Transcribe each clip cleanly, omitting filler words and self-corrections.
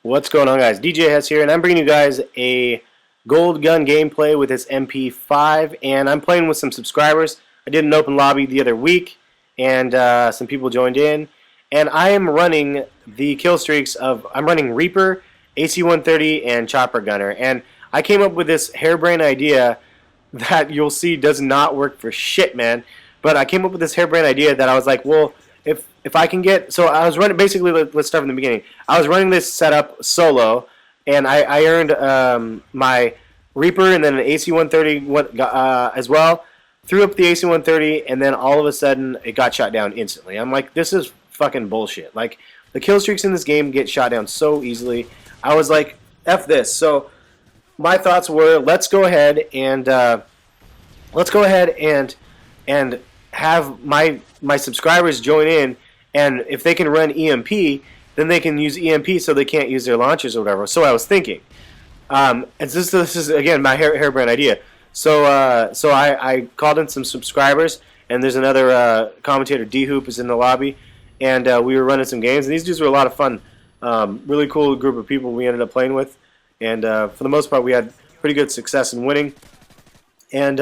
What's going on, guys? DJ Hess here, and I'm bringing you guys a gold gun gameplay with this MP5, and I'm playing with some subscribers. I did an open lobby the other week, and some people joined in, and I am running the kill streaks of, I'm running Reaper, AC-130, and Chopper Gunner, and I came up with this harebrained idea that you'll see does not work for shit, man, but I came up with this harebrained idea that I was like, well, if I can get, so I was running, basically, let's start from the beginning. I was running this setup solo, and I earned my Reaper and then an AC-130 as well. Threw up the AC-130, and then all of a sudden, it got shot down instantly. I'm like, this is fucking bullshit. Like, the kill streaks in this game get shot down so easily. I was like, F this. So, my thoughts were, let's go ahead and have my subscribers join in. And if they can run EMP, then they can use EMP so they can't use their launchers or whatever. So I was thinking. And this is, again, my harebrained idea. So I called in some subscribers, and there's another commentator, D-Hoop, is in the lobby. And we were running some games, and these dudes were a lot of fun. Really cool group of people we ended up playing with. And for the most part, we had pretty good success in winning. And,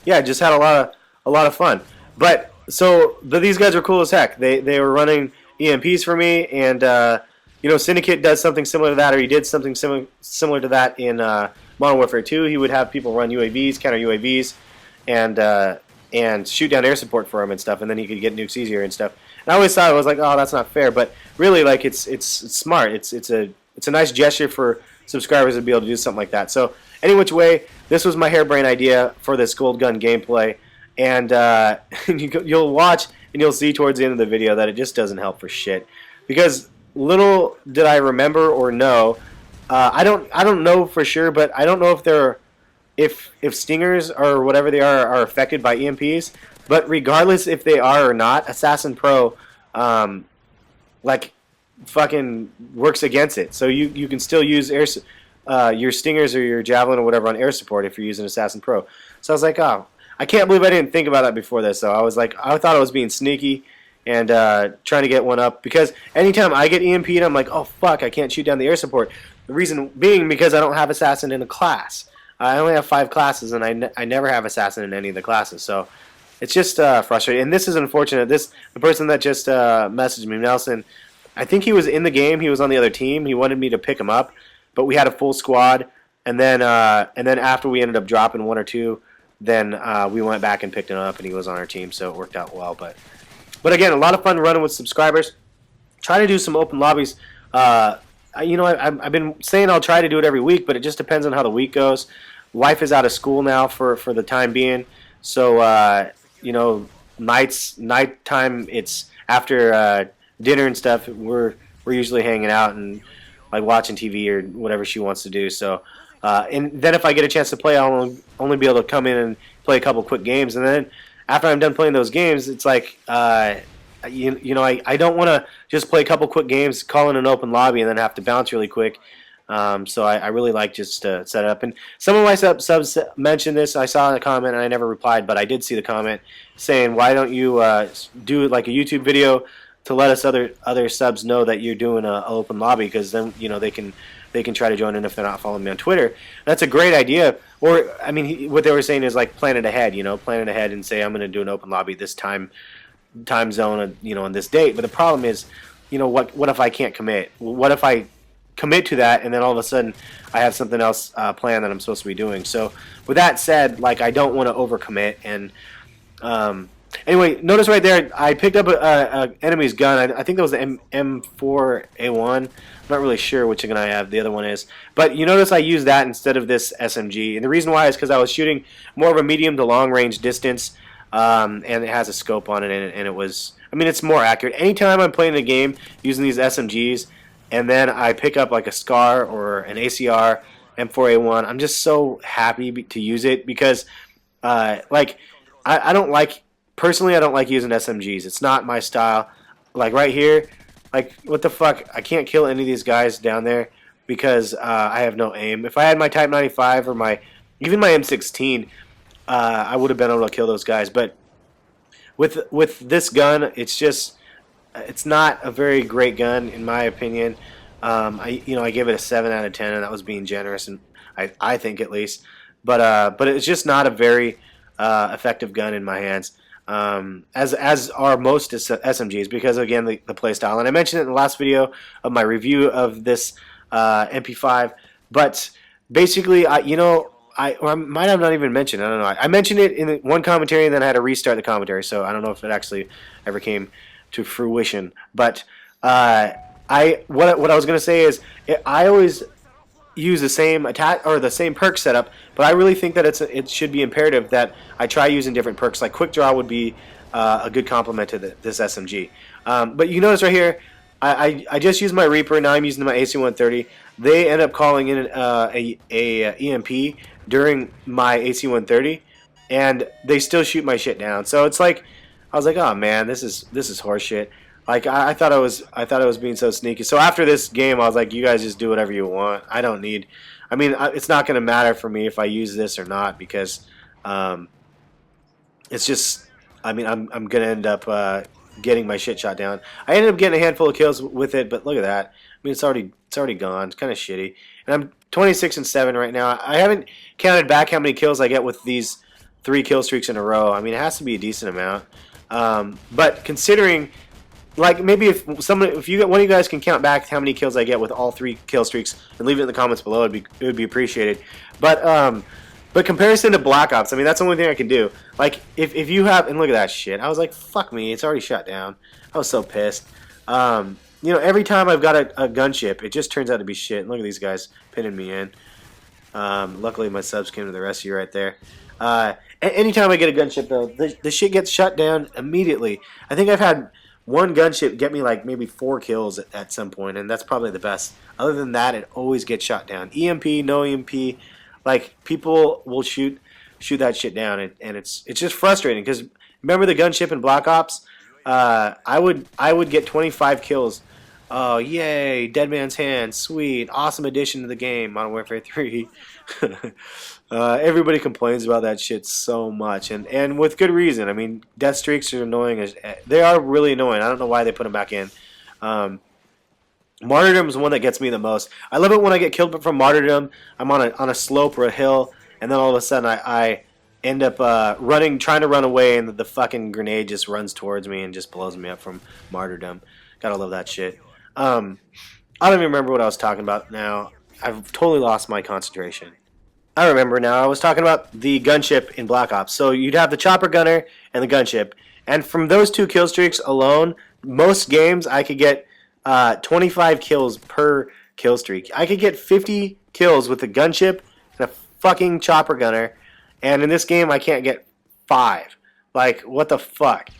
yeah, just had a lot of fun. But... So these guys were cool as heck. They were running EMPs for me, and you know, Syndicate does something similar to that, or he did something similar to that in Modern Warfare 2. He would have people run UAVs, counter UAVs, and shoot down air support for him and stuff, and then he could get nukes easier and stuff. And I always thought, I was like, oh, that's not fair, but really, like, it's smart. It's a nice gesture for subscribers to be able to do something like that. So any which way, this was my harebrained idea for this gold gun gameplay. And you'll watch and you'll see towards the end of the video that it just doesn't help for shit. Because little did I remember or know, I don't know for sure, but I don't know if stingers or whatever they are affected by EMPs. But regardless if they are or not, Assassin Pro like fucking works against it. So you can still use your stingers or your javelin or whatever on air support if you're using Assassin Pro. So I was like, oh. I can't believe I didn't think about that before this, though. I was like, I thought I was being sneaky and trying to get one up. Because anytime I get EMP'd, I'm like, oh, fuck, I can't shoot down the air support. The reason being because I don't have Assassin in a class. I only have 5 classes, and I never have Assassin in any of the classes. So it's just frustrating. And this is unfortunate. The person that just messaged me, Nelson, I think he was in the game. He was on the other team. He wanted me to pick him up. But we had a full squad. And then after we ended up dropping 1 or 2, then we went back and picked him up, and he was on our team, so it worked out well. But again, a lot of fun running with subscribers. Try to do some open lobbies. You know, I've been saying I'll try to do it every week, but it just depends on how the week goes. Wife is out of school now for the time being, so you know, nighttime. It's after dinner and stuff. We're usually hanging out and like watching TV or whatever she wants to do. So. And then if I get a chance to play, I'll only be able to come in and play a couple quick games. And then after I'm done playing those games, it's like, you know, I don't want to just play a couple quick games, call in an open lobby, and then have to bounce really quick. So I really like just to set it up. And some of my subs mentioned this. I saw in a comment, and I never replied, but I did see the comment saying, why don't you do like a YouTube video to let us other subs know that you're doing an open lobby, because then, you know, they can try to join in if they're not following me on Twitter. That's a great idea. Or, I mean, what they were saying is like plan it ahead, you know, plan it ahead and say I'm going to do an open lobby this time zone, you know, on this date. But the problem is, you know, what if I can't commit? What if I commit to that and then all of a sudden I have something else planned that I'm supposed to be doing? So with that said, like, I don't want to overcommit. And anyway, notice right there, I picked up a enemy's gun. I think that was the M4A1. I'm not really sure which gun I have. The other one is. But you notice I used that instead of this SMG. And the reason why is because I was shooting more of a medium to long range distance. And it has a scope on it. And it was, I mean, it's more accurate. Anytime I'm playing a game using these SMGs and then I pick up like a SCAR or an ACR, M4A1, I'm just so happy to use it because, like, I don't like... Personally, I don't like using SMGs. It's not my style. Like right here, like what the fuck? I can't kill any of these guys down there because I have no aim. If I had my Type 95 or even my M16, I would have been able to kill those guys. But with this gun, it's not a very great gun in my opinion. I gave it a 7 out of 10, and that was being generous, and I think at least. But it's just not a very effective gun in my hands. As are most SMGs, because again the play style, and I mentioned it in the last video of my review of this MP5. But basically, I might have not even mentioned. I don't know. I mentioned it in one commentary, and then I had to restart the commentary, so I don't know if it actually ever came to fruition. But what I was going to say is I always use the same attack or the same perk setup, but I really think that it should be imperative that I try using different perks. Like quick draw would be a good complement to this SMG. But you notice right here, I just used my Reaper. Now I'm using my AC-130. They end up calling in a EMP during my AC-130, and they still shoot my shit down. So it's like I was like, oh man, this is horseshit. Like I thought I was being so sneaky. So after this game, I was like, you guys just do whatever you want. I don't need. I mean, it's not going to matter for me if I use this or not, because it's just. I mean, I'm going to end up getting my shit shot down. I ended up getting a handful of kills with it, but look at that. I mean, it's already gone. It's kind of shitty. And I'm 26 and 7 right now. I haven't counted back how many kills I get with these 3 kill streaks in a row. I mean, it has to be a decent amount. But considering. Like maybe if one of you guys can count back how many kills I get with all 3 kill streaks and leave it in the comments below, it would be appreciated. But comparison to Black Ops, I mean that's the only thing I can do. Like if you have, and look at that shit, I was like, fuck me, it's already shut down. I was so pissed. Every time I've got a gunship, it just turns out to be shit. And look at these guys pinning me in. Luckily my subs came to the rescue right there. Anytime I get a gunship though, the shit gets shut down immediately. I think I've had one gunship get me like maybe 4 kills at some point, and that's probably the best. Other than that, it always gets shot down. EMP, no EMP, like people will shoot that shit down, and it's just frustrating because remember the gunship in Black Ops? I would get 25 kills. Oh yay! Dead Man's Hand, sweet, awesome addition to the game, Modern Warfare 3. Everybody complains about that shit so much, and with good reason. I mean, death streaks are annoying. They are really annoying. I don't know why they put them back in. Martyrdom is one that gets me the most. I love it when I get killed from Martyrdom. I'm on a slope or a hill, and then all of a sudden I end up trying to run away, and the fucking grenade just runs towards me and just blows me up from Martyrdom. Gotta love that shit. I don't even remember what I was talking about now. I've totally lost my concentration. I remember now. I was talking about the gunship in Black Ops. So you'd have the chopper gunner and the gunship. And from those 2 kill streaks alone, most games I could get 25 kills per kill streak. I could get 50 kills with the gunship and a fucking chopper gunner. And in this game, I can't get 5. Like, what the fuck?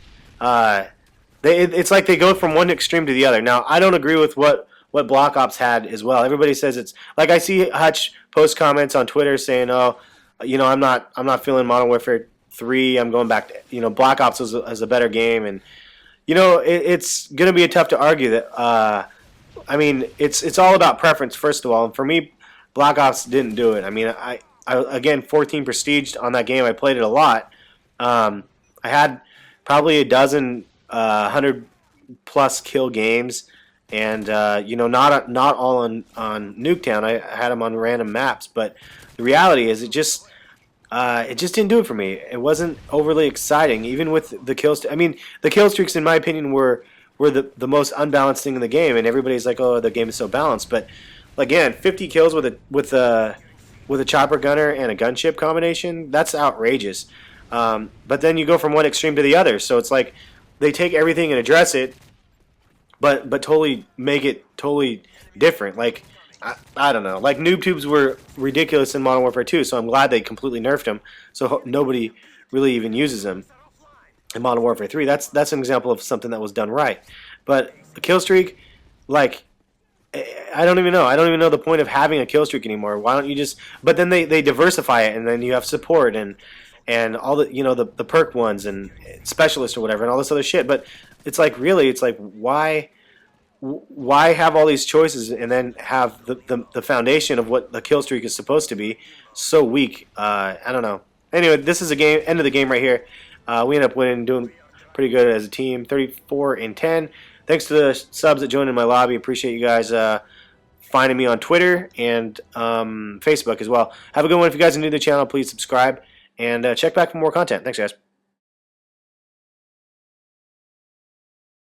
It's like they go from one extreme to the other. Now, I don't agree with what Black Ops had as well. Everybody says it's like I see Hutch post comments on Twitter saying, "Oh, I'm not feeling Modern Warfare 3. I'm going back to Black Ops is a better game." And it's going to be tough to argue that. I mean, it's all about preference first of all. And for me, Black Ops didn't do it. I mean, I again 14 prestiged on that game. I played it a lot. I had probably a dozen 100 plus kill games. And not all on Nuketown. I had them on random maps, but the reality is it just didn't do it for me. It wasn't overly exciting, even with the kills. I mean, the kill streaks, in my opinion, were the most unbalanced thing in the game, and everybody's like, "Oh, the game is so balanced." But again, 50 kills with a chopper gunner and a gunship combination—that's outrageous. But then you go from one extreme to the other, so it's like they take everything and address it. But totally make it totally different. Like, I don't know. Like, noob tubes were ridiculous in Modern Warfare 2, so I'm glad they completely nerfed them. So nobody really even uses them in Modern Warfare 3. That's an example of something that was done right. But a kill streak, like, I don't even know. I don't even know the point of having a kill streak anymore. Why don't you just... But then they diversify it, and then you have support and all the the perk ones and specialist or whatever and all this other shit. But it's like, really, it's like, why have all these choices and then have the foundation of what the kill streak is supposed to be so weak? I don't know. Anyway, this is a end of the game right here. We end up winning, doing pretty good as a team, 34 and 10. Thanks to the subs that joined in my lobby. Appreciate you guys finding me on Twitter and Facebook as well. Have a good one. If you guys are new to the channel, please subscribe and check back for more content. Thanks, guys.